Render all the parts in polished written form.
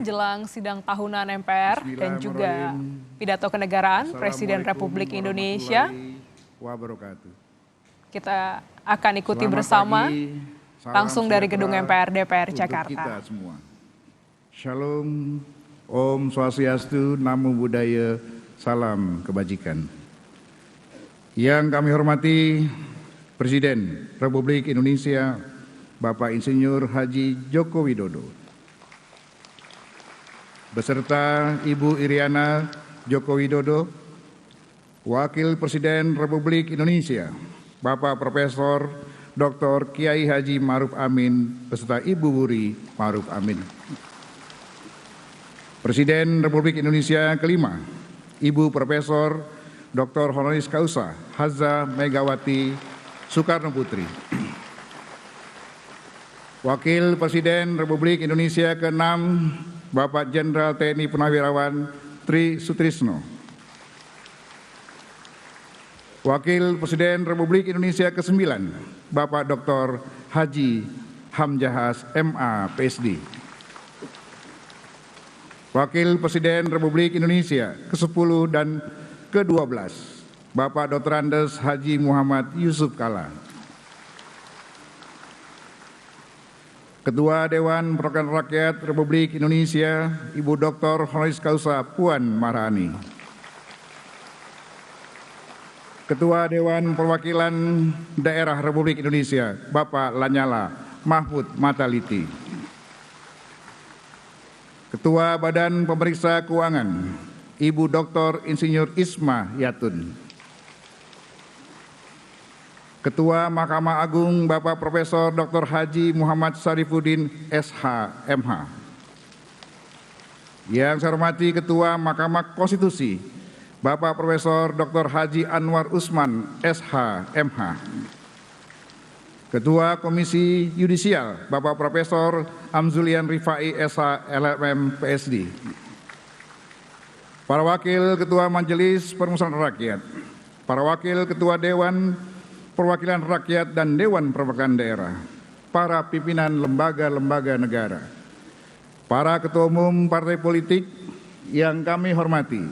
Jelang sidang tahunan MPR dan juga pidato kenegaraan Presiden Republik Indonesia, kita akan ikuti bersama langsung dari gedung MPR DPR Jakarta. Kita semua. Shalom, Om Swastiastu, Namo Buddhaya, salam kebajikan. Yang kami hormati Presiden Republik Indonesia, Bapak Insinyur Haji Joko Widodo, beserta Ibu Iriana Joko Widodo, Wakil Presiden Republik Indonesia, Bapak Profesor Dr. Kiai Haji Ma'ruf Amin, beserta Ibu Wuri Ma'ruf Amin. Presiden Republik Indonesia kelima, Ibu Profesor Dr. Honoris Causa Haza Megawati Soekarno Putri. Wakil Presiden Republik Indonesia keenam, Bapak Jenderal TNI Purnawirawan Tri Sutrisno. Wakil Presiden Republik Indonesia ke-9, Bapak Dr. Haji Hamzahas MA PSD. Wakil Presiden Republik Indonesia ke-10 dan ke-12, Bapak Dr. Andes Haji Muhammad Yusuf Kalla. Ketua Dewan Perwakilan Rakyat Republik Indonesia, Ibu Dr. Honoris Causa Puan Maharani. Ketua Dewan Perwakilan Daerah Republik Indonesia, Bapak Lanyala Mahfud Mataliti. Ketua Badan Pemeriksa Keuangan, Ibu Dr. Insinyur Isma Yatun. Ketua Mahkamah Agung, Bapak Profesor Dr. Haji Muhammad Syarifuddin SH MH. Yang saya hormati Ketua Mahkamah Konstitusi, Bapak Profesor Dr. Haji Anwar Usman SH MH. Ketua Komisi Yudisial, Bapak Profesor Amzulian Rifai SH LLM PSD. Para Wakil Ketua Majelis Permusyawaratan Rakyat, para Wakil Ketua Dewan Perwakilan Rakyat dan Dewan Perwakilan Daerah, para pimpinan lembaga-lembaga negara, para ketua umum partai politik yang kami hormati,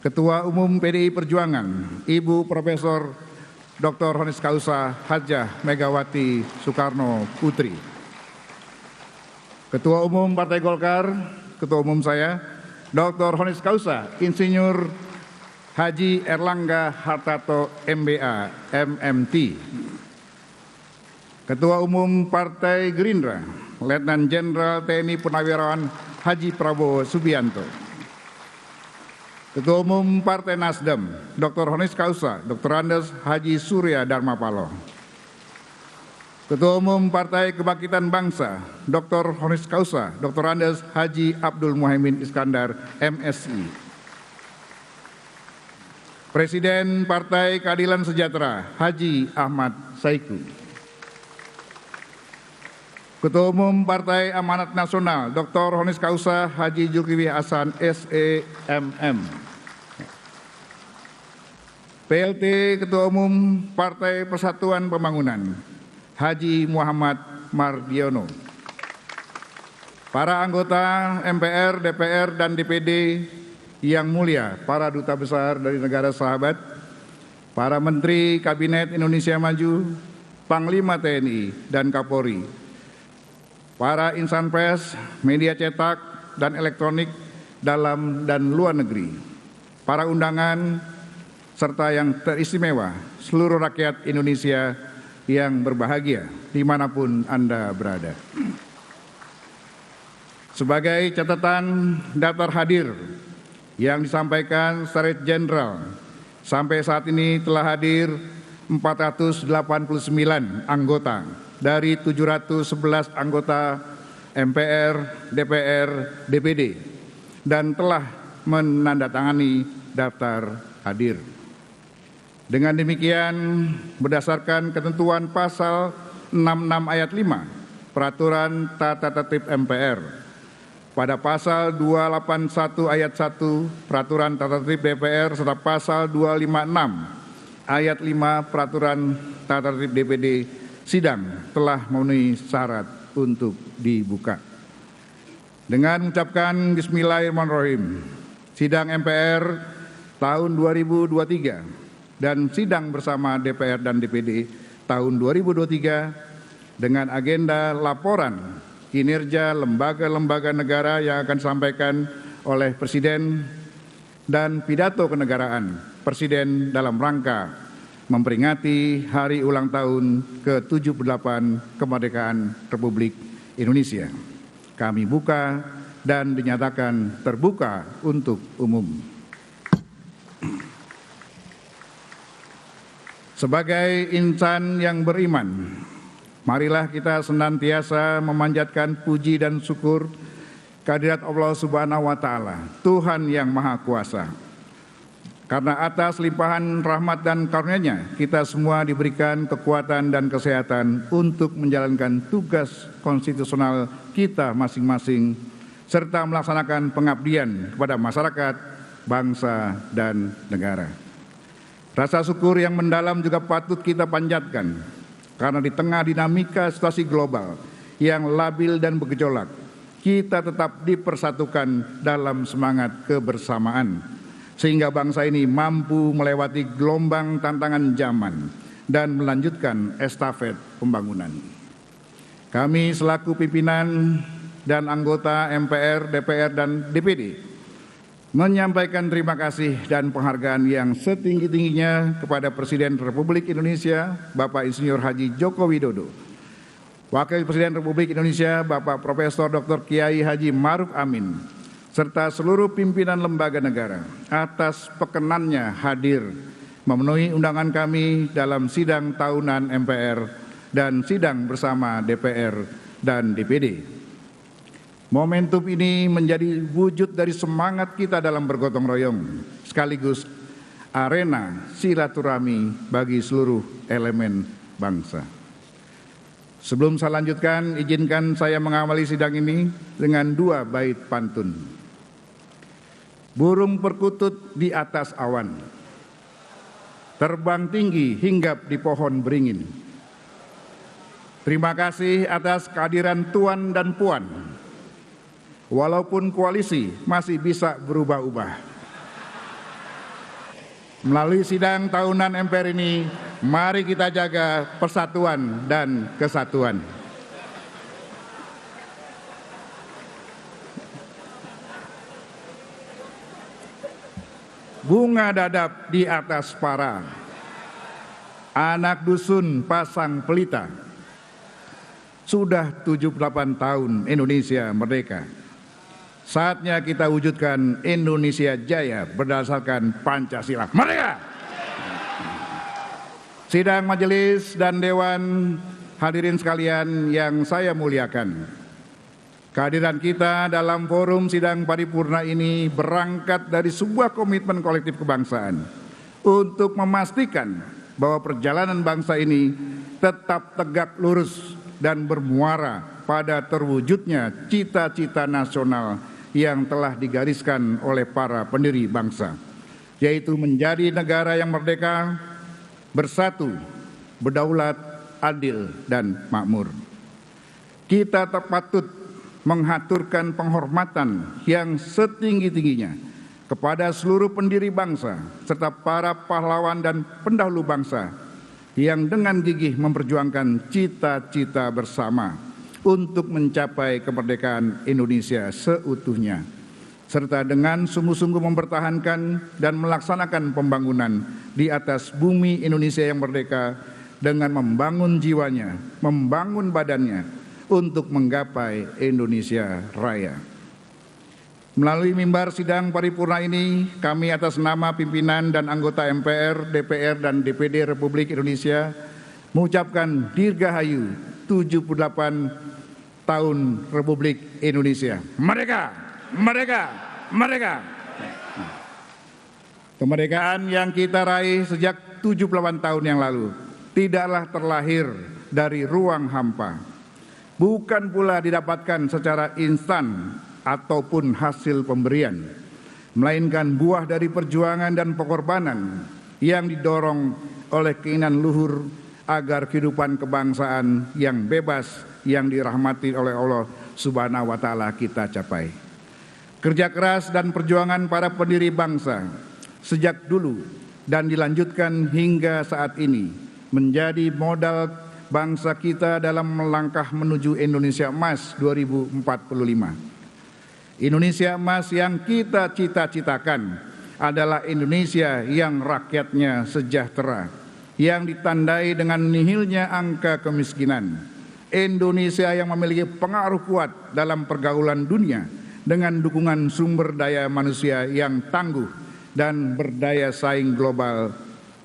Ketua Umum PDI Perjuangan, Ibu Profesor Dr. Honoris Causa Hajah Megawati Soekarno Putri, Ketua Umum Partai Golkar, Ketua Umum saya, Dr. Honoris Causa Insinyur Haji Erlangga Hartarto MBA MMT. Ketua Umum Partai Gerindra, Letnan Jenderal TNI Purnawirawan Haji Prabowo Subianto. Ketua Umum Partai Nasdem, Dr. Honoris Causa Dr. Andes Haji Surya Dharmapalo. Ketua Umum Partai Kebangkitan Bangsa, Dr. Honoris Causa Dr. Andes Haji Abdul Muhaimin Iskandar MSI. Presiden Partai Keadilan Sejahtera, Haji Ahmad Saiku. Ketua Umum Partai Amanat Nasional, Dr. Honoris Causa Haji Zulkifli Hasan SEMM. PLT Ketua Umum Partai Persatuan Pembangunan, Haji Muhammad Mardiono. Para anggota MPR, DPR, dan DPD yang mulia, para duta besar dari negara sahabat, para Menteri Kabinet Indonesia Maju, Panglima TNI dan Kapolri, para insan pers, media cetak dan elektronik dalam dan luar negeri, para undangan, serta yang teristimewa, seluruh rakyat Indonesia yang berbahagia dimanapun Anda berada. Sebagai catatan daftar hadir yang disampaikan Sekretariat Jenderal, sampai saat ini telah hadir 489 anggota dari 711 anggota MPR, DPR, DPD, dan telah menandatangani daftar hadir. Dengan demikian, berdasarkan ketentuan pasal 66 ayat 5 Peraturan Tata Tertib MPR, pada pasal 281 ayat 1 Peraturan Tata Tertib DPR serta pasal 256 ayat 5 Peraturan Tata Tertib DPD, sidang telah memenuhi syarat untuk dibuka. Dengan mengucapkan Bismillahirrahmanirrahim, sidang MPR tahun 2023 dan sidang bersama DPR dan DPD tahun 2023 dengan agenda laporan kinerja lembaga-lembaga negara yang akan disampaikan oleh Presiden dan pidato kenegaraan Presiden dalam rangka memperingati hari ulang tahun ke-78 kemerdekaan Republik Indonesia. Kami buka dan dinyatakan terbuka untuk umum. Sebagai insan yang beriman, marilah kita senantiasa memanjatkan puji dan syukur kehadirat Allah Subhanahu wa Ta'ala, Tuhan yang Maha Kuasa. Karena atas limpahan rahmat dan karunia-Nya, kita semua diberikan kekuatan dan kesehatan untuk menjalankan tugas konstitusional kita masing-masing, serta melaksanakan pengabdian kepada masyarakat, bangsa, dan negara. Rasa syukur yang mendalam juga patut kita panjatkan, karena di tengah dinamika situasi global yang labil dan bergejolak, kita tetap dipersatukan dalam semangat kebersamaan, sehingga bangsa ini mampu melewati gelombang tantangan zaman dan melanjutkan estafet pembangunan. Kami selaku pimpinan dan anggota MPR, DPR, dan DPD menyampaikan terima kasih dan penghargaan yang setinggi-tingginya kepada Presiden Republik Indonesia, Bapak Insinyur Haji Joko Widodo, Wakil Presiden Republik Indonesia, Bapak Profesor Dr. Kiai Haji Ma'ruf Amin, serta seluruh pimpinan lembaga negara atas perkenannya hadir memenuhi undangan kami dalam sidang tahunan MPR dan sidang bersama DPR dan DPD. Momentum ini menjadi wujud dari semangat kita dalam bergotong royong, sekaligus arena silaturahmi bagi seluruh elemen bangsa. Sebelum saya lanjutkan, izinkan saya mengawali sidang ini dengan 2 bait pantun. Burung perkutut di atas awan, terbang tinggi hinggap di pohon beringin. Terima kasih atas kehadiran Tuan dan Puan. Walaupun koalisi masih bisa berubah-ubah. Melalui sidang tahunan MPR ini, mari kita jaga persatuan dan kesatuan. Bunga dadap di atas para, anak dusun pasang pelita. Sudah 78 tahun Indonesia merdeka. Saatnya kita wujudkan Indonesia Jaya berdasarkan Pancasila. Merdeka! Sidang majelis dan dewan hadirin sekalian yang saya muliakan. Kehadiran kita dalam forum sidang paripurna ini berangkat dari sebuah komitmen kolektif kebangsaan untuk memastikan bahwa perjalanan bangsa ini tetap tegak lurus dan bermuara pada terwujudnya cita-cita nasional yang telah digariskan oleh para pendiri bangsa, yaitu menjadi negara yang merdeka, bersatu, berdaulat, adil, dan makmur. Kita patut menghaturkan penghormatan yang setinggi-tingginya kepada seluruh pendiri bangsa serta para pahlawan dan pendahulu bangsa yang dengan gigih memperjuangkan cita-cita bersama untuk mencapai kemerdekaan Indonesia seutuhnya, serta dengan sungguh-sungguh mempertahankan dan melaksanakan pembangunan di atas bumi Indonesia yang merdeka dengan membangun jiwanya, membangun badannya untuk menggapai Indonesia Raya. Melalui mimbar sidang paripurna ini, kami atas nama pimpinan dan anggota MPR, DPR, dan DPD Republik Indonesia mengucapkan Dirgahayu 78 tahun Republik Indonesia. Merdeka! Merdeka! Merdeka! Kemerdekaan yang kita raih sejak 78 tahun yang lalu tidaklah terlahir dari ruang hampa, bukan pula didapatkan secara instan ataupun hasil pemberian, melainkan buah dari perjuangan dan pengorbanan yang didorong oleh keinginan luhur agar kehidupan kebangsaan yang bebas yang dirahmati oleh Allah Subhanahu wa Ta'ala kita capai. Kerja keras dan perjuangan para pendiri bangsa sejak dulu dan dilanjutkan hingga saat ini menjadi modal bangsa kita dalam melangkah menuju Indonesia Emas 2045. Indonesia Emas yang kita cita-citakan adalah Indonesia yang rakyatnya sejahtera, yang ditandai dengan nihilnya angka kemiskinan. Indonesia yang memiliki pengaruh kuat dalam pergaulan dunia dengan dukungan sumber daya manusia yang tangguh dan berdaya saing global,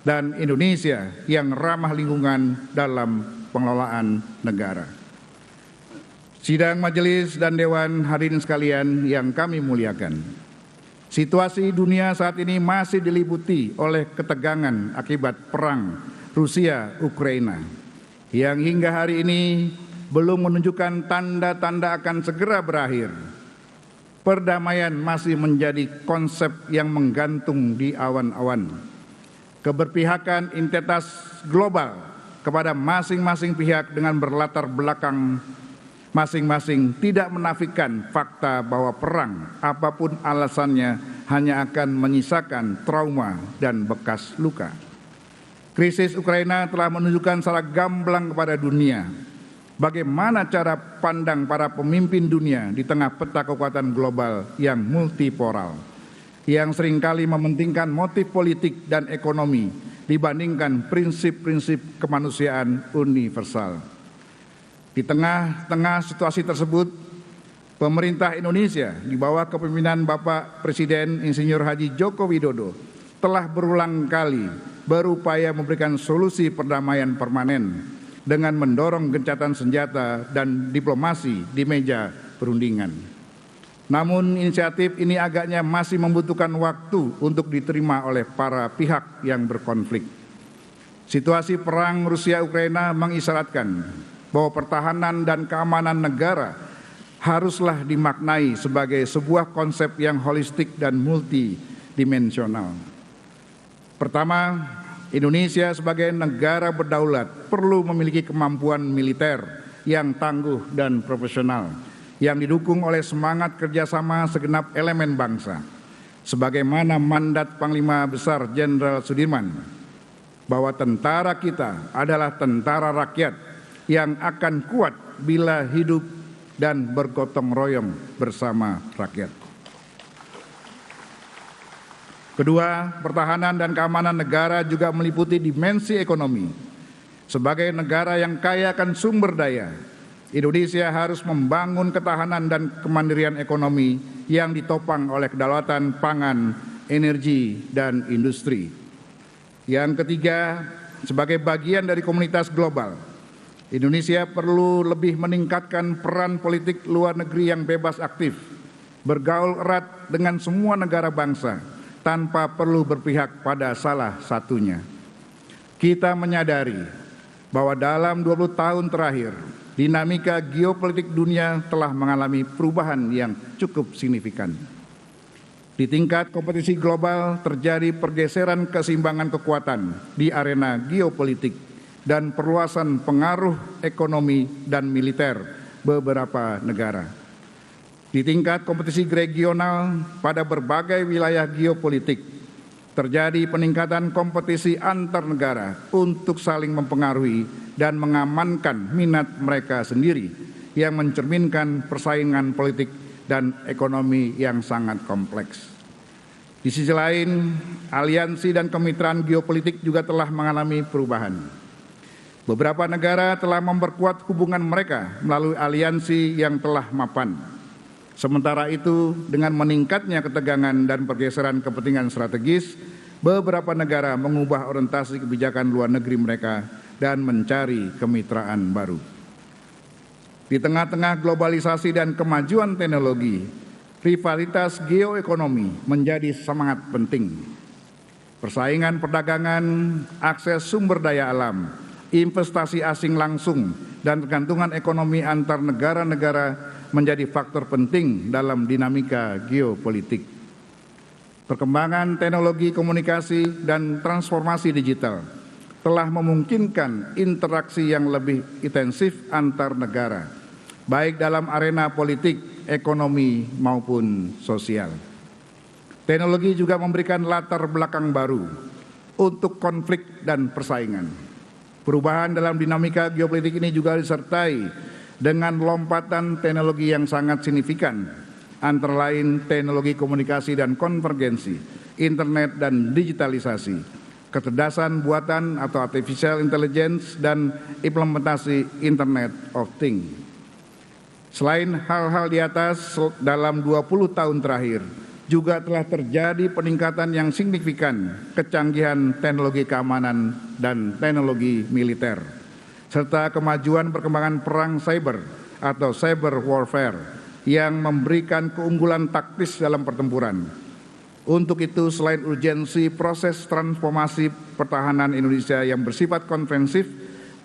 dan Indonesia yang ramah lingkungan dalam pengelolaan negara. Sidang majelis dan dewan hadirin sekalian yang kami muliakan. Situasi dunia saat ini masih diliputi oleh ketegangan akibat perang Rusia-Ukraina yang hingga hari ini belum menunjukkan tanda-tanda akan segera berakhir. Perdamaian masih menjadi konsep yang menggantung di awan-awan. Keberpihakan entitas global kepada masing-masing pihak dengan berlatar belakang masing-masing tidak menafikan fakta bahwa perang, apapun alasannya, hanya akan menyisakan trauma dan bekas luka. Krisis Ukraina telah menunjukkan secara gamblang kepada dunia bagaimana cara pandang para pemimpin dunia di tengah peta kekuatan global yang multipolar, yang seringkali mementingkan motif politik dan ekonomi dibandingkan prinsip-prinsip kemanusiaan universal. Di tengah-tengah situasi tersebut, pemerintah Indonesia di bawah kepemimpinan Bapak Presiden Insinyur Haji Joko Widodo telah berulang kali berupaya memberikan solusi perdamaian permanen dengan mendorong gencatan senjata dan diplomasi di meja perundingan. Namun inisiatif ini agaknya masih membutuhkan waktu untuk diterima oleh para pihak yang berkonflik. Situasi perang Rusia-Ukraina mengisyaratkan bahwa pertahanan dan keamanan negara haruslah dimaknai sebagai sebuah konsep yang holistik dan multidimensional. Pertama, Indonesia sebagai negara berdaulat perlu memiliki kemampuan militer yang tangguh dan profesional, yang didukung oleh semangat kerjasama segenap elemen bangsa. Sebagaimana mandat Panglima Besar Jenderal Sudirman, bahwa tentara kita adalah tentara rakyat yang akan kuat bila hidup dan bergotong royong bersama rakyat. Kedua, pertahanan dan keamanan negara juga meliputi dimensi ekonomi. Sebagai negara yang kaya akan sumber daya, Indonesia harus membangun ketahanan dan kemandirian ekonomi yang ditopang oleh kedaulatan pangan, energi, dan industri. Yang ketiga, sebagai bagian dari komunitas global, Indonesia perlu lebih meningkatkan peran politik luar negeri yang bebas aktif, bergaul erat dengan semua negara bangsa tanpa perlu berpihak pada salah satunya. Kita menyadari bahwa dalam 20 tahun terakhir, dinamika geopolitik dunia telah mengalami perubahan yang cukup signifikan. Di tingkat kompetisi global terjadi pergeseran keseimbangan kekuatan di arena geopolitik dan perluasan pengaruh ekonomi dan militer beberapa negara. Di tingkat kompetisi regional pada berbagai wilayah geopolitik, terjadi peningkatan kompetisi antar negara untuk saling mempengaruhi dan mengamankan minat mereka sendiri yang mencerminkan persaingan politik dan ekonomi yang sangat kompleks. Di sisi lain, aliansi dan kemitraan geopolitik juga telah mengalami perubahan. Beberapa negara telah memperkuat hubungan mereka melalui aliansi yang telah mapan. Sementara itu, dengan meningkatnya ketegangan dan pergeseran kepentingan strategis, beberapa negara mengubah orientasi kebijakan luar negeri mereka dan mencari kemitraan baru. Di tengah-tengah globalisasi dan kemajuan teknologi, rivalitas geoekonomi menjadi sangat penting. Persaingan perdagangan, akses sumber daya alam, investasi asing langsung, dan kegantungan ekonomi antar negara-negara menjadi faktor penting dalam dinamika geopolitik. Perkembangan teknologi komunikasi dan transformasi digital telah memungkinkan interaksi yang lebih intensif antar negara, baik dalam arena politik, ekonomi, maupun sosial. Teknologi juga memberikan latar belakang baru untuk konflik dan persaingan. Perubahan dalam dinamika geopolitik ini juga disertai dengan lompatan teknologi yang sangat signifikan, antara lain teknologi komunikasi dan konvergensi, internet dan digitalisasi, kecerdasan buatan atau artificial intelligence, dan implementasi Internet of Things. Selain hal-hal di atas, dalam 20 tahun terakhir juga telah terjadi peningkatan yang signifikan kecanggihan teknologi keamanan dan teknologi militer, serta kemajuan perkembangan perang cyber atau cyber warfare yang memberikan keunggulan taktis dalam pertempuran. Untuk itu, selain urgensi proses transformasi pertahanan Indonesia yang bersifat konvensif,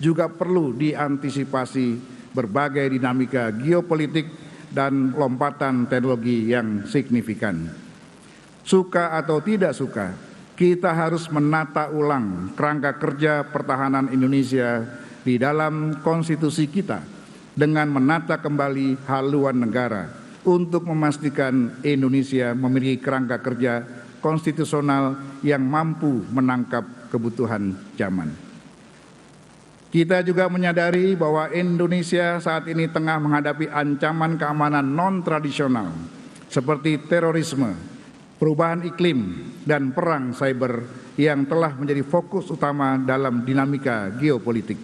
juga perlu diantisipasi berbagai dinamika geopolitik dan lompatan teknologi yang signifikan. Suka atau tidak suka, kita harus menata ulang kerangka kerja pertahanan Indonesia di dalam konstitusi kita dengan menata kembali haluan negara untuk memastikan Indonesia memiliki kerangka kerja konstitusional yang mampu menangkap kebutuhan zaman. Kita juga menyadari bahwa Indonesia saat ini tengah menghadapi ancaman keamanan non-tradisional seperti terorisme, perubahan iklim, dan perang cyber yang telah menjadi fokus utama dalam dinamika geopolitik.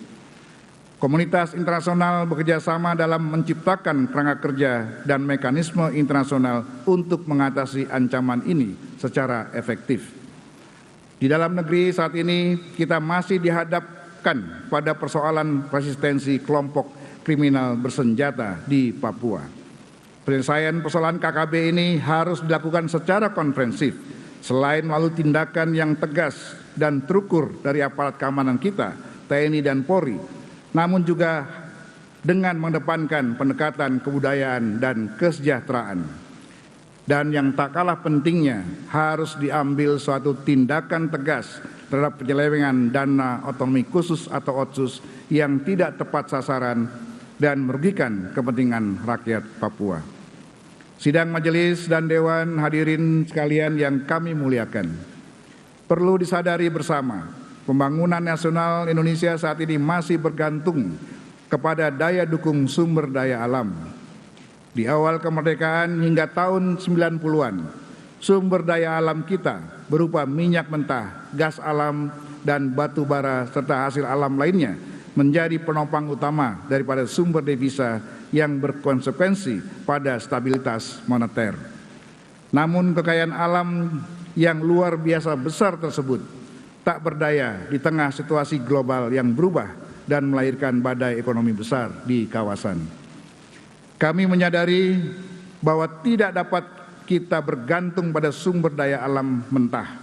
Komunitas internasional bekerja sama dalam menciptakan kerangka kerja dan mekanisme internasional untuk mengatasi ancaman ini secara efektif. Di dalam negeri saat ini kita masih dihadapkan pada persoalan resistensi kelompok kriminal bersenjata di Papua. Penyelesaian persoalan KKB ini harus dilakukan secara konfrensif, selain melalui tindakan yang tegas dan terukur dari aparat keamanan kita, TNI dan Polri, namun juga dengan mengedepankan pendekatan kebudayaan dan kesejahteraan. Dan yang tak kalah pentingnya, harus diambil suatu tindakan tegas terhadap penyelewengan dana otonomi khusus atau otsus yang tidak tepat sasaran dan merugikan kepentingan rakyat Papua. Sidang majelis dan dewan hadirin sekalian yang kami muliakan, perlu disadari bersama, pembangunan nasional Indonesia saat ini masih bergantung kepada daya dukung sumber daya alam. Di awal kemerdekaan hingga tahun 90-an, sumber daya alam kita berupa minyak mentah, gas alam, dan batu bara serta hasil alam lainnya menjadi penopang utama daripada sumber devisa yang berkonsekuensi pada stabilitas moneter. Namun kekayaan alam yang luar biasa besar tersebut tak berdaya di tengah situasi global yang berubah dan melahirkan badai ekonomi besar di kawasan. Kami menyadari bahwa tidak dapat kita bergantung pada sumber daya alam mentah.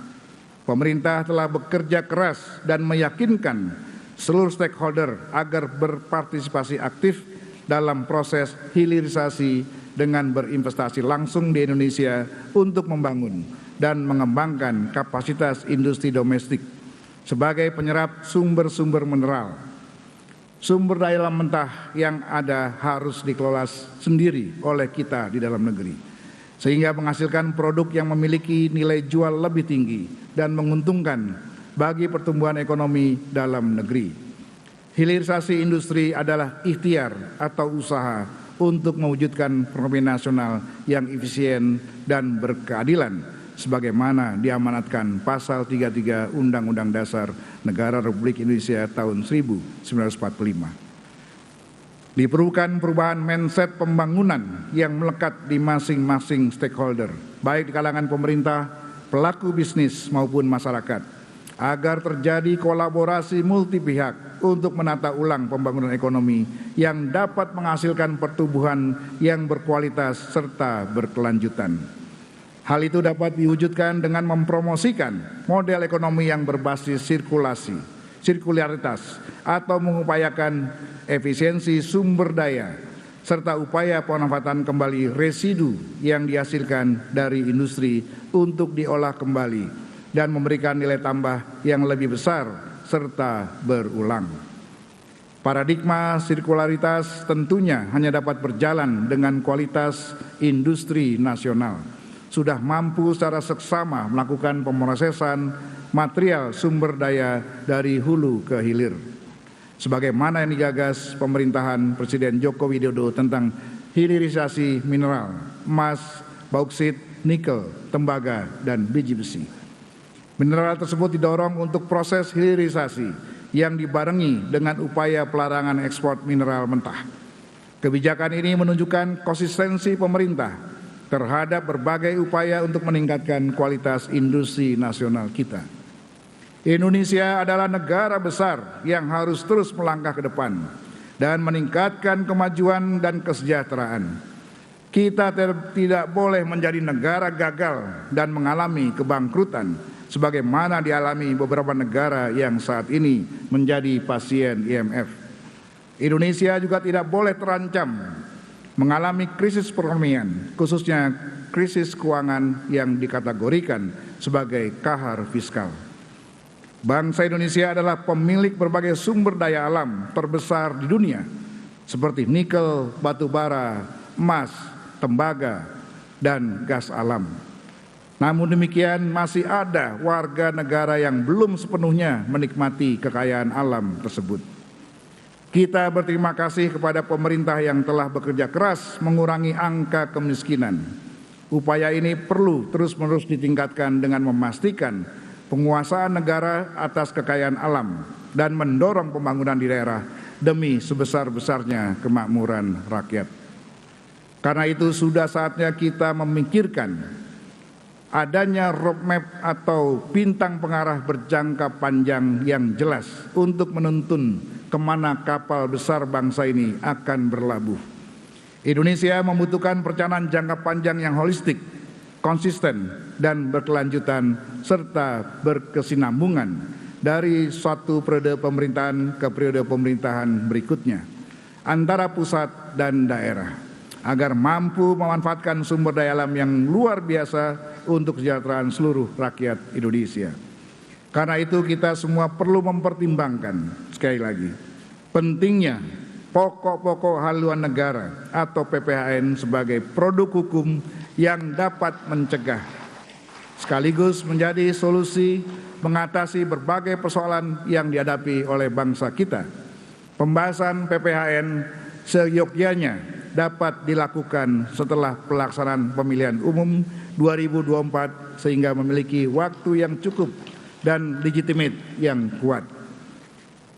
Pemerintah telah bekerja keras dan meyakinkan seluruh stakeholder agar berpartisipasi aktif dalam proses hilirisasi dengan berinvestasi langsung di Indonesia untuk membangun dan mengembangkan kapasitas industri domestik sebagai penyerap sumber-sumber mineral. Sumber daya alam mentah yang ada harus dikelola sendiri oleh kita di dalam negeri, sehingga menghasilkan produk yang memiliki nilai jual lebih tinggi dan menguntungkan bagi pertumbuhan ekonomi dalam negeri. Hilirisasi industri adalah ikhtiar atau usaha untuk mewujudkan ekonomi nasional yang efisien dan berkeadilan, sebagaimana diamanatkan Pasal 33 Undang-Undang Dasar Negara Republik Indonesia tahun 1945. Diperlukan perubahan mindset pembangunan yang melekat di masing-masing stakeholder, baik di kalangan pemerintah, pelaku bisnis maupun masyarakat, agar terjadi kolaborasi multi pihak untuk menata ulang pembangunan ekonomi yang dapat menghasilkan pertumbuhan yang berkualitas serta berkelanjutan. Hal itu dapat diwujudkan dengan mempromosikan model ekonomi yang berbasis sirkularitas, atau mengupayakan efisiensi sumber daya, serta upaya pemanfaatan kembali residu yang dihasilkan dari industri untuk diolah kembali dan memberikan nilai tambah yang lebih besar serta berulang. Paradigma sirkularitas tentunya hanya dapat berjalan dengan kualitas industri nasional. Sudah mampu secara seksama melakukan pemrosesan material sumber daya dari hulu ke hilir. Sebagaimana yang digagas pemerintahan Presiden Joko Widodo tentang hilirisasi mineral, emas, bauksit, nikel, tembaga, dan biji besi. Mineral tersebut didorong untuk proses hilirisasi yang dibarengi dengan upaya pelarangan ekspor mineral mentah. Kebijakan ini menunjukkan konsistensi pemerintah terhadap berbagai upaya untuk meningkatkan kualitas industri nasional kita. Indonesia adalah negara besar yang harus terus melangkah ke depan dan meningkatkan kemajuan dan kesejahteraan. Kita tidak boleh menjadi negara gagal dan mengalami kebangkrutan sebagaimana dialami beberapa negara yang saat ini menjadi pasien IMF. Indonesia juga tidak boleh terancam mengalami krisis perekonomian, khususnya krisis keuangan yang dikategorikan sebagai kahar fiskal. Bangsa Indonesia adalah pemilik berbagai sumber daya alam terbesar di dunia, seperti nikel, batu bara, emas, tembaga, dan gas alam. Namun demikian masih ada warga negara yang belum sepenuhnya menikmati kekayaan alam tersebut. Kita berterima kasih kepada pemerintah yang telah bekerja keras mengurangi angka kemiskinan. Upaya ini perlu terus-menerus ditingkatkan dengan memastikan penguasaan negara atas kekayaan alam dan mendorong pembangunan di daerah demi sebesar-besarnya kemakmuran rakyat. Karena itu sudah saatnya kita memikirkan adanya roadmap atau bintang pengarah berjangka panjang yang jelas untuk menuntun kemana kapal besar bangsa ini akan berlabuh. Indonesia membutuhkan perencanaan jangka panjang yang holistik, konsisten, dan berkelanjutan serta berkesinambungan dari suatu periode pemerintahan ke periode pemerintahan berikutnya antara pusat dan daerah agar mampu memanfaatkan sumber daya alam yang luar biasa untuk kesejahteraan seluruh rakyat Indonesia. Karena itu kita semua perlu mempertimbangkan sekali lagi pentingnya pokok-pokok haluan negara atau PPHN sebagai produk hukum yang dapat mencegah sekaligus menjadi solusi mengatasi berbagai persoalan yang dihadapi oleh bangsa kita. Pembahasan PPHN seyogyanya dapat dilakukan setelah pelaksanaan pemilihan umum 2024 sehingga memiliki waktu yang cukup dan legitimate yang kuat.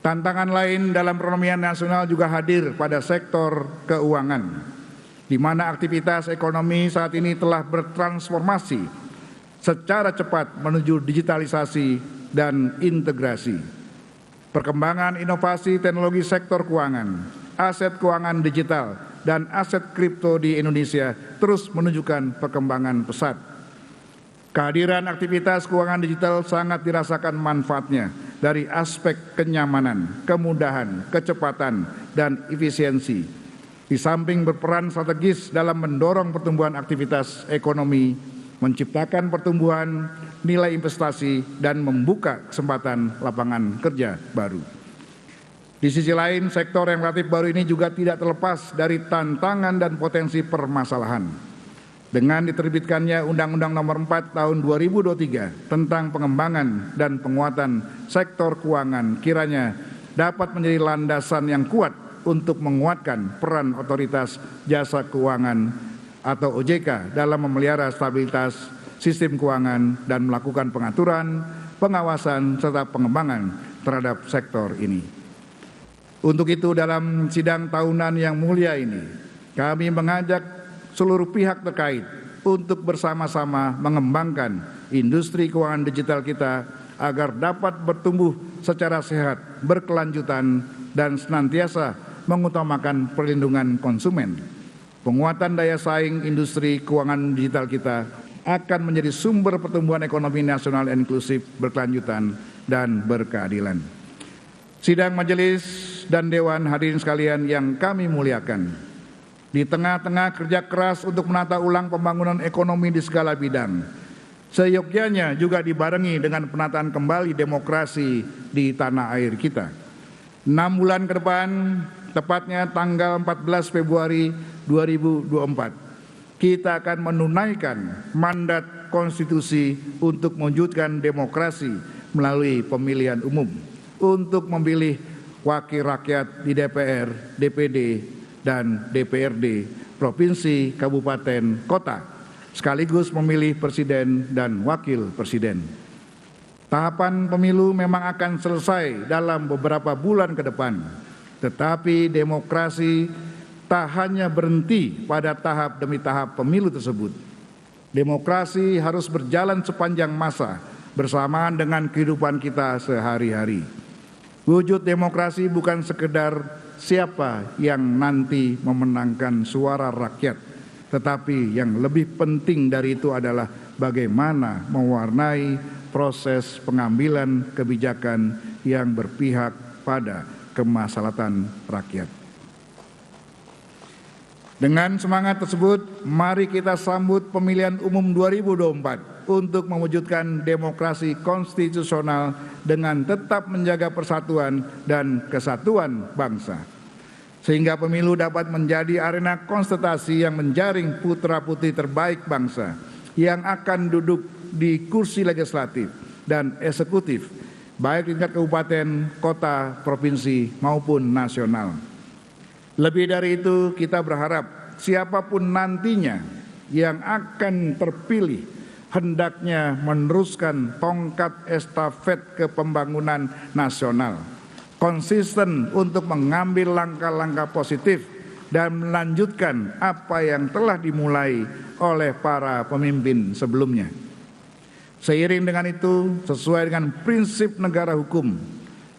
Tantangan lain dalam perekonomian nasional juga hadir pada sektor keuangan, di mana aktivitas ekonomi saat ini telah bertransformasi secara cepat menuju digitalisasi dan integrasi. Perkembangan inovasi teknologi sektor keuangan, aset keuangan digital, dan aset kripto di Indonesia terus menunjukkan perkembangan pesat. Kehadiran aktivitas keuangan digital sangat dirasakan manfaatnya dari aspek kenyamanan, kemudahan, kecepatan, dan efisiensi. Di samping berperan strategis dalam mendorong pertumbuhan aktivitas ekonomi, menciptakan pertumbuhan nilai investasi, dan membuka kesempatan lapangan kerja baru. Di sisi lain, sektor yang relatif baru ini juga tidak terlepas dari tantangan dan potensi permasalahan. Dengan diterbitkannya Undang-Undang Nomor 4 Tahun 2023 tentang pengembangan dan penguatan sektor keuangan kiranya dapat menjadi landasan yang kuat untuk menguatkan peran Otoritas Jasa Keuangan atau OJK dalam memelihara stabilitas sistem keuangan dan melakukan pengaturan, pengawasan, serta pengembangan terhadap sektor ini. Untuk itu dalam sidang tahunan yang mulia ini, kami mengajak seluruh pihak terkait untuk bersama-sama mengembangkan industri keuangan digital kita agar dapat bertumbuh secara sehat, berkelanjutan, dan senantiasa mengutamakan perlindungan konsumen. Penguatan daya saing industri keuangan digital kita akan menjadi sumber pertumbuhan ekonomi nasional yang inklusif, berkelanjutan, dan berkeadilan. Sidang majelis dan dewan hadirin sekalian yang kami muliakan, di tengah-tengah kerja keras untuk menata ulang pembangunan ekonomi di segala bidang, seyogyanya juga dibarengi dengan penataan kembali demokrasi di tanah air kita. 6 bulan ke depan, tepatnya tanggal 14 Februari 2024, kita akan menunaikan mandat konstitusi untuk mewujudkan demokrasi melalui pemilihan umum untuk memilih wakil rakyat di DPR, DPD, dan DPRD provinsi, kabupaten, kota, sekaligus memilih presiden dan wakil presiden. Tahapan pemilu memang akan selesai dalam beberapa bulan ke depan, tetapi demokrasi tak hanya berhenti pada tahap demi tahap pemilu tersebut. Demokrasi harus berjalan sepanjang masa bersamaan dengan kehidupan kita sehari-hari. Wujud demokrasi bukan sekedar siapa yang nanti memenangkan suara rakyat, tetapi yang lebih penting dari itu adalah bagaimana mewarnai proses pengambilan kebijakan yang berpihak pada kemaslahatan rakyat. Dengan semangat tersebut, mari kita sambut pemilihan umum 2024 untuk mewujudkan demokrasi konstitusional dengan tetap menjaga persatuan dan kesatuan bangsa. Sehingga pemilu dapat menjadi arena konsultasi yang menjaring putra-putri terbaik bangsa yang akan duduk di kursi legislatif dan eksekutif, baik tingkat kabupaten, kota, provinsi, maupun nasional. Lebih dari itu, kita berharap siapapun nantinya yang akan terpilih hendaknya meneruskan tongkat estafet kepembangunan nasional, konsisten untuk mengambil langkah-langkah positif dan melanjutkan apa yang telah dimulai oleh para pemimpin sebelumnya. Seiring dengan itu, sesuai dengan prinsip negara hukum,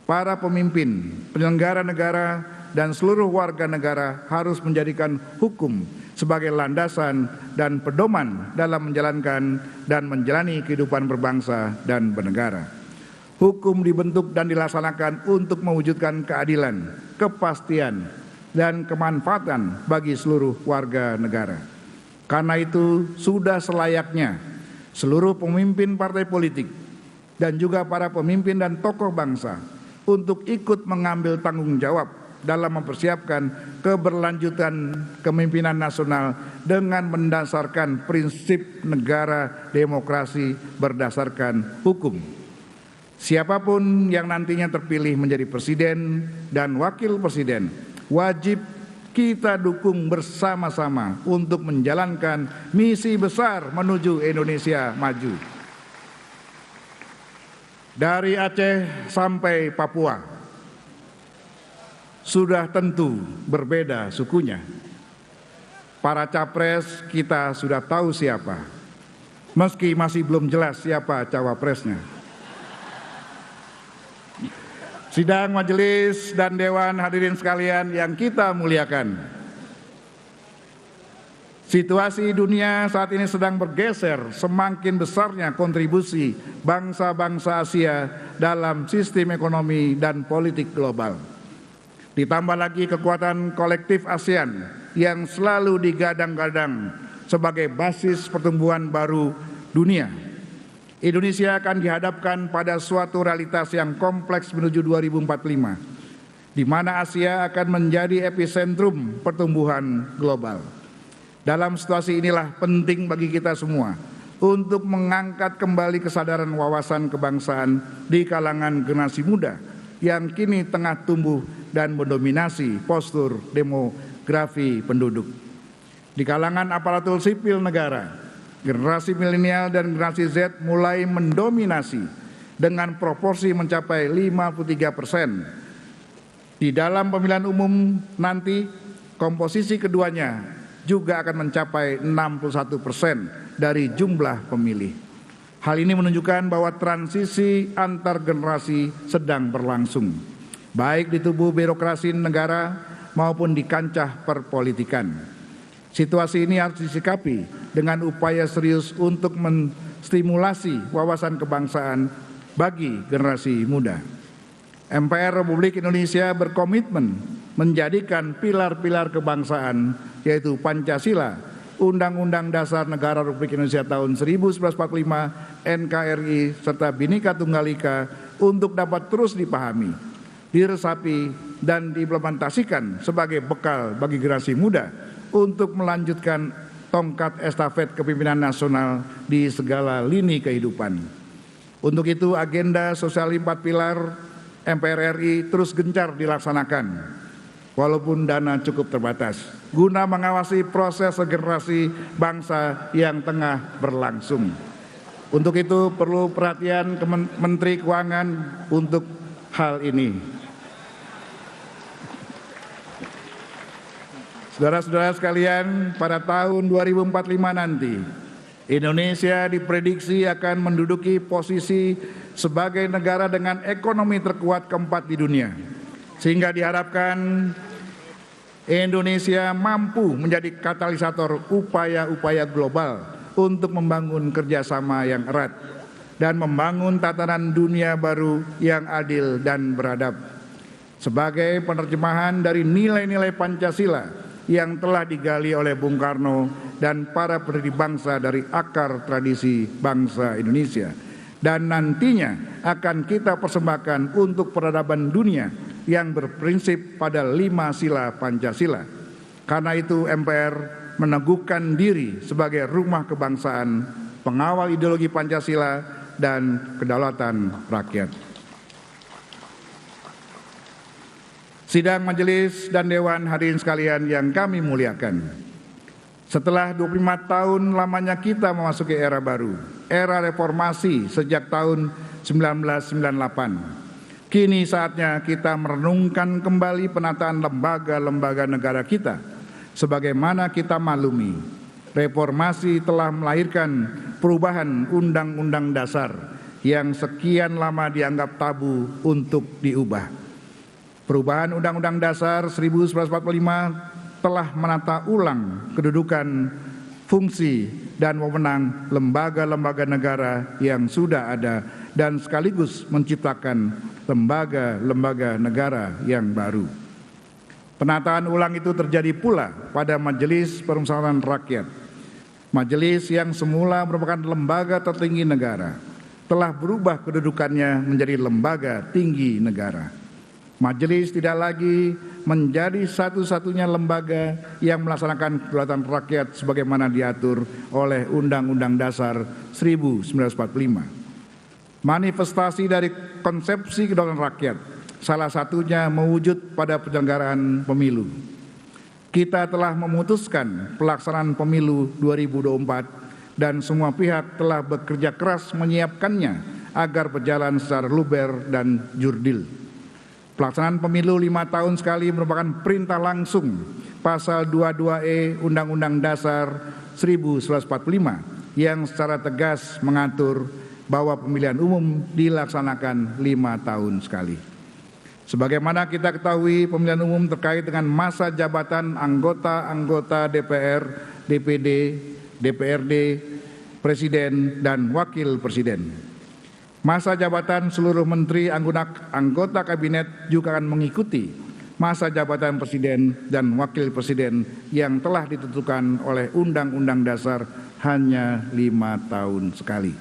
para pemimpin, penyelenggara negara, dan seluruh warga negara harus menjadikan hukum sebagai landasan dan pedoman dalam menjalankan dan menjalani kehidupan berbangsa dan bernegara. Hukum dibentuk dan dilaksanakan untuk mewujudkan keadilan, kepastian, dan kemanfaatan bagi seluruh warga negara. Karena itu, sudah selayaknya seluruh pemimpin partai politik dan juga para pemimpin dan tokoh bangsa untuk ikut mengambil tanggung jawab dalam mempersiapkan keberlanjutan kepemimpinan nasional dengan mendasarkan prinsip negara demokrasi berdasarkan hukum. Siapapun yang nantinya terpilih menjadi presiden dan wakil presiden, wajib kita dukung bersama-sama untuk menjalankan misi besar menuju Indonesia maju. Dari Aceh sampai Papua, sudah tentu berbeda sukunya. Para capres kita sudah tahu siapa, meski masih belum jelas siapa cawapresnya. Sidang majelis dan dewan hadirin sekalian yang kita muliakan. Situasi dunia saat ini sedang bergeser, semakin besarnya kontribusi bangsa-bangsa Asia dalam sistem ekonomi dan politik global. Ditambah lagi kekuatan kolektif ASEAN yang selalu digadang-gadang sebagai basis pertumbuhan baru dunia. Indonesia akan dihadapkan pada suatu realitas yang kompleks menuju 2045, di mana Asia akan menjadi epicentrum pertumbuhan global. Dalam situasi inilah penting bagi kita semua untuk mengangkat kembali kesadaran wawasan kebangsaan di kalangan generasi muda yang kini tengah tumbuh dan mendominasi postur demografi penduduk. Di kalangan aparatur sipil negara, generasi milenial dan generasi Z mulai mendominasi dengan proporsi mencapai 53%. Di dalam pemilihan umum nanti, komposisi keduanya juga akan mencapai 61% dari jumlah pemilih. Hal ini menunjukkan bahwa transisi antar generasi sedang berlangsung, baik di tubuh birokrasi negara maupun di kancah perpolitikan. Situasi ini harus disikapi dengan upaya serius untuk menstimulasi wawasan kebangsaan bagi generasi muda. MPR Republik Indonesia berkomitmen menjadikan pilar-pilar kebangsaan yaitu Pancasila, Undang-Undang Dasar Negara Republik Indonesia tahun 1945, NKRI, serta Bhinneka Tunggal Ika untuk dapat terus dipahami, diresapi, dan diimplementasikan sebagai bekal bagi generasi muda untuk melanjutkan tongkat estafet kepemimpinan nasional di segala lini kehidupan. Untuk itu, agenda sosial 4 pilar MPR RI terus gencar dilaksanakan, walaupun dana cukup terbatas, guna mengawasi proses regenerasi bangsa yang tengah berlangsung. Untuk itu perlu perhatian Menteri Keuangan untuk hal ini. Saudara-saudara sekalian, pada tahun 2045 nanti, Indonesia diprediksi akan menduduki posisi sebagai negara dengan ekonomi terkuat keempat di dunia. Sehingga diharapkan Indonesia mampu menjadi katalisator upaya-upaya global untuk membangun kerjasama yang erat dan membangun tatanan dunia baru yang adil dan beradab. Sebagai penerjemahan dari nilai-nilai Pancasila yang telah digali oleh Bung Karno dan para pendiri bangsa dari akar tradisi bangsa Indonesia, dan nantinya akan kita persembahkan untuk peradaban dunia yang berprinsip pada 5 sila Pancasila. Karena itu MPR meneguhkan diri sebagai rumah kebangsaan, pengawal ideologi Pancasila dan kedaulatan rakyat. Sidang majelis dan dewan hadirin sekalian yang kami muliakan. Setelah 25 tahun lamanya kita memasuki era baru, era reformasi sejak tahun 1998. Kini saatnya kita merenungkan kembali penataan lembaga-lembaga negara kita. Sebagaimana kita maklumi, reformasi telah melahirkan perubahan Undang-Undang Dasar yang sekian lama dianggap tabu untuk diubah. Perubahan Undang-Undang Dasar 1945 telah menata ulang kedudukan, fungsi, dan wewenang lembaga-lembaga negara yang sudah ada dan sekaligus menciptakan lembaga-lembaga negara yang baru. Penataan ulang itu terjadi pula pada Majelis Permusyawaratan Rakyat. Majelis yang semula merupakan lembaga tertinggi negara telah berubah kedudukannya menjadi lembaga tinggi negara. Majelis tidak lagi menjadi satu-satunya lembaga yang melaksanakan kedaulatan rakyat sebagaimana diatur oleh Undang-Undang Dasar 1945. Manifestasi dari konsepsi kedaulatan rakyat salah satunya mewujud pada penyelenggaraan pemilu. Kita telah memutuskan pelaksanaan pemilu 2024 dan semua pihak telah bekerja keras menyiapkannya agar berjalan secara luber dan jurdil. Pelaksanaan pemilu 5 tahun sekali merupakan perintah langsung pasal 22E Undang-Undang Dasar 1945 yang secara tegas mengatur bahwa pemilihan umum dilaksanakan 5 tahun sekali. Sebagaimana kita ketahui, pemilihan umum terkait dengan masa jabatan anggota-anggota DPR, DPD, DPRD, Presiden, dan Wakil Presiden. Masa jabatan seluruh menteri anggota kabinet juga akan mengikuti masa jabatan Presiden dan Wakil Presiden yang telah ditentukan oleh Undang-Undang Dasar hanya 5 tahun sekali.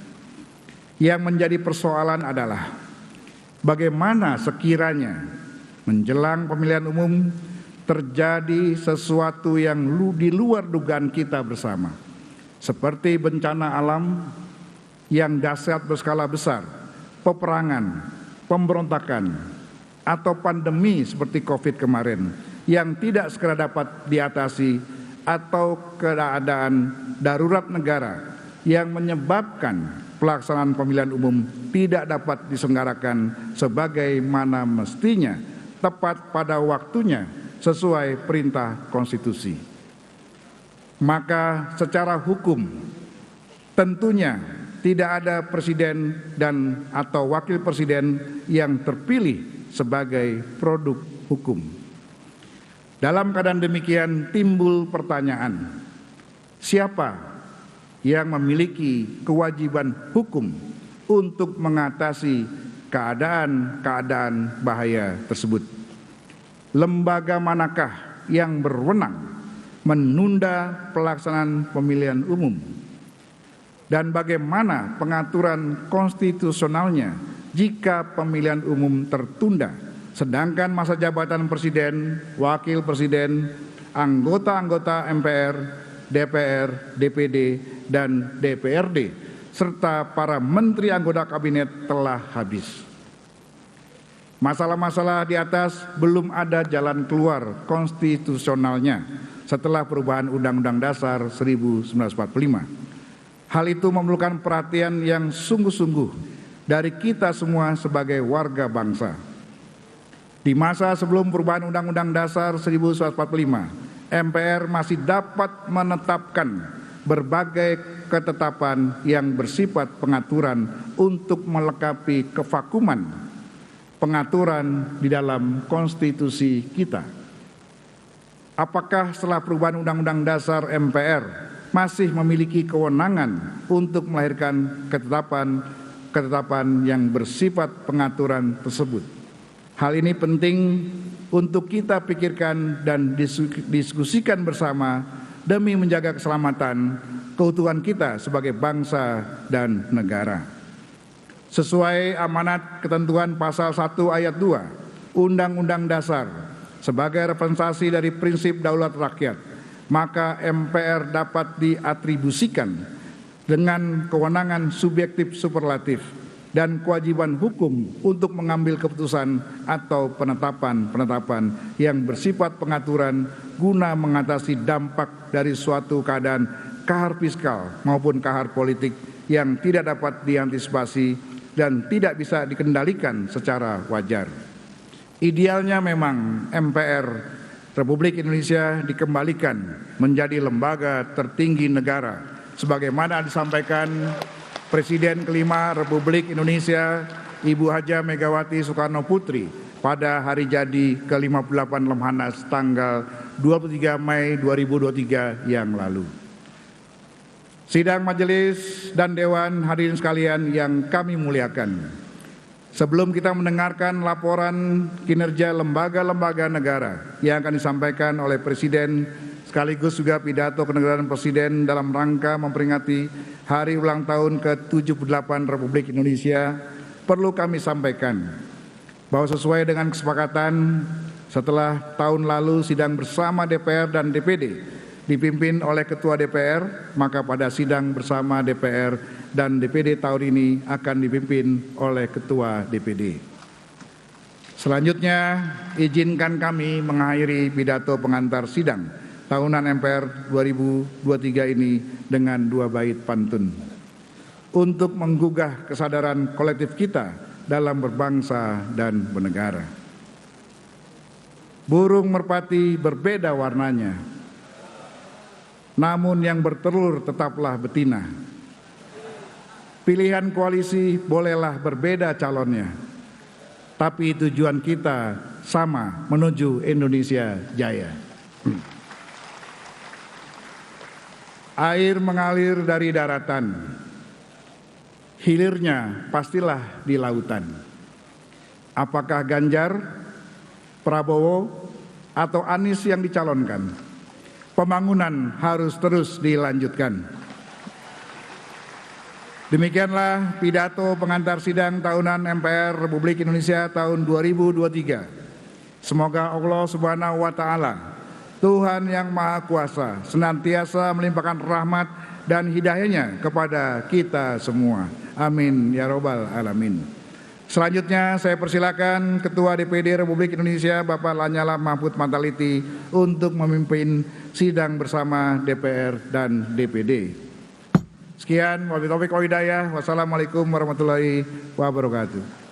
Yang menjadi persoalan adalah bagaimana sekiranya menjelang pemilihan umum terjadi sesuatu yang di luar dugaan kita bersama, seperti bencana alam yang dahsyat berskala besar, peperangan, pemberontakan, atau pandemi seperti COVID kemarin yang tidak segera dapat diatasi, atau keadaan darurat negara yang menyebabkan pelaksanaan pemilihan umum tidak dapat diselenggarakan sebagaimana mestinya, tepat pada waktunya sesuai perintah konstitusi. Maka secara hukum tentunya tidak ada presiden dan atau wakil presiden yang terpilih sebagai produk hukum. Dalam keadaan demikian timbul pertanyaan, siapa yang memiliki kewajiban hukum untuk mengatasi keadaan-keadaan bahaya tersebut? Lembaga manakah yang berwenang menunda pelaksanaan pemilihan umum? Dan bagaimana pengaturan konstitusionalnya jika pemilihan umum tertunda sedangkan masa jabatan Presiden, Wakil Presiden, anggota-anggota MPR, DPR, DPD, dan DPRD, serta para menteri anggota kabinet telah habis. Masalah-masalah di atas belum ada jalan keluar konstitusionalnya setelah perubahan Undang-Undang Dasar 1945. Hal itu memerlukan perhatian yang sungguh-sungguh dari kita semua sebagai warga bangsa. Di masa sebelum perubahan Undang-Undang Dasar 1945, MPR masih dapat menetapkan berbagai ketetapan yang bersifat pengaturan untuk melengkapi kevakuman pengaturan di dalam konstitusi kita. Apakah setelah perubahan Undang-Undang Dasar MPR masih memiliki kewenangan untuk melahirkan ketetapan yang bersifat pengaturan tersebut? Hal ini penting untuk kita pikirkan dan diskusikan bersama demi menjaga keselamatan, keutuhan kita sebagai bangsa dan negara. Sesuai amanat ketentuan pasal 1 ayat 2 Undang-Undang Dasar sebagai representasi dari prinsip daulat rakyat, maka MPR dapat diatribusikan dengan kewenangan subjektif superlatif dan kewajiban hukum untuk mengambil keputusan atau penetapan yang bersifat pengaturan guna mengatasi dampak dari suatu keadaan kahar fiskal maupun kahar politik yang tidak dapat diantisipasi dan tidak bisa dikendalikan secara wajar. Idealnya memang MPR Republik Indonesia dikembalikan menjadi lembaga tertinggi negara sebagaimana disampaikan Presiden kelima Republik Indonesia Ibu Haja Megawati Soekarno Putri pada hari jadi ke-58 Lemhanas tanggal 23 Mei 2023 yang lalu. Sidang majelis dan dewan hadirin sekalian yang kami muliakan. Sebelum kita mendengarkan laporan kinerja lembaga-lembaga negara yang akan disampaikan oleh Presiden sekaligus juga pidato kenegaraan Presiden dalam rangka memperingati Hari Ulang Tahun ke-78 Republik Indonesia, perlu kami sampaikan bahwa sesuai dengan kesepakatan setelah tahun lalu sidang bersama DPR dan DPD dipimpin oleh Ketua DPR, maka pada sidang bersama DPR dan DPD tahun ini akan dipimpin oleh Ketua DPD. Selanjutnya, izinkan kami mengakhiri pidato pengantar sidang tahunan MPR 2023 ini dengan 2 bait pantun untuk menggugah kesadaran kolektif kita dalam berbangsa dan bernegara. Burung merpati berbeda warnanya, namun yang bertelur tetaplah betina. Pilihan koalisi bolehlah berbeda calonnya, tapi tujuan kita sama, menuju Indonesia Jaya. Air mengalir dari daratan, hilirnya pastilah di lautan. Apakah Ganjar, Prabowo, atau Anies yang dicalonkan? Pembangunan harus terus dilanjutkan. Demikianlah pidato pengantar sidang tahunan MPR Republik Indonesia tahun 2023. Semoga Allah Subhanahu wa Ta'ala, Tuhan yang Maha Kuasa, senantiasa melimpahkan rahmat dan hidayahnya kepada kita semua. Amin ya robbal alamin. Selanjutnya saya persilakan Ketua DPD Republik Indonesia Bapak Lanyala Mahfud Mataliti untuk memimpin sidang bersama DPR dan DPD. Sekian, wabillahi taufiq wal hidayah. Wassalamualaikum warahmatullahi wabarakatuh.